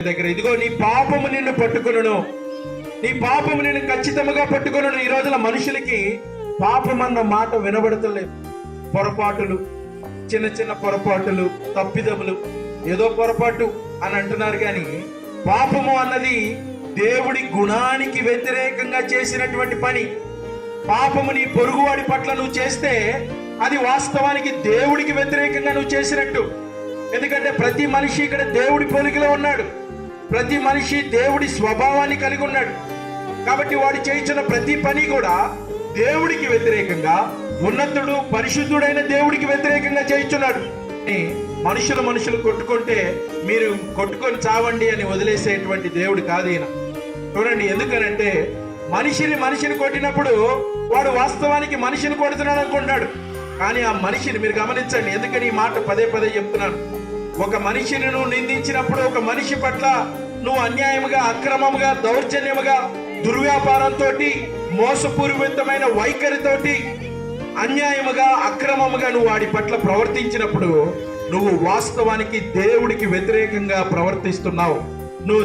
దగ్గర ఇదిగో నీ పాపము నిన్ను పట్టుకొనును, నీ పాపము నిన్ను ఖచ్చితంగా పట్టుకొనును. ఈ రోజుల మనుషులకి పాపం అన్న మాట వినబడతలేదు. పొరపాటులు, చిన్న చిన్న పొరపాటులు, తప్పిదములు, ఏదో పొరపాటు అని అంటున్నారు. కానీ పాపము అన్నది దేవుడి గుణానికి వ్యతిరేకంగా చేసినటువంటి పని. పాపము నీ పొరుగువాడి పట్ల నువ్వు చేస్తే అది వాస్తవానికి దేవుడికి వ్యతిరేకంగా నువ్వు చేసినట్టు. ఎందుకంటే ప్రతి మనిషి ఇక్కడ దేవుడి పోలికలో ఉన్నాడు, ప్రతి మనిషి దేవుడి స్వభావాన్ని కలిగి ఉన్నాడు. కాబట్టి వాడు చేయించిన ప్రతి పని కూడా దేవుడికి వ్యతిరేకంగా, ఉన్నతుడు పరిశుద్ధుడైన దేవుడికి వ్యతిరేకంగా చేయించున్నాడు. మనుషులు కొట్టుకుంటే మీరు కొట్టుకొని చావండి అని వదిలేసేటువంటి దేవుడు కాదు ఈయన. చూడండి, ఎందుకనంటే మనిషిని కొట్టినప్పుడు వాడు వాస్తవానికి మనిషిని కొడుతున్నాడు అనుకుంటున్నాడు. కానీ ఆ మనిషిని మీరు గమనించండి. ఎందుకని ఈ మాట పదే పదే చెప్తున్నాను. ఒక మనిషిని నువ్వు నిందించినప్పుడు, ఒక మనిషి పట్ల నువ్వు అన్యాయముగా, అక్రమముగా, దౌర్జన్యముగా, దుర్వ్యాపారంతో, మోసపూరితమైన వైఖరితోటి, అన్యాయముగా, అక్రమముగా నువ్వు వాడి పట్ల ప్రవర్తించినప్పుడు నువ్వు వాస్తవానికి దేవుడికి వ్యతిరేకంగా ప్రవర్తిస్తున్నావు. నువ్వు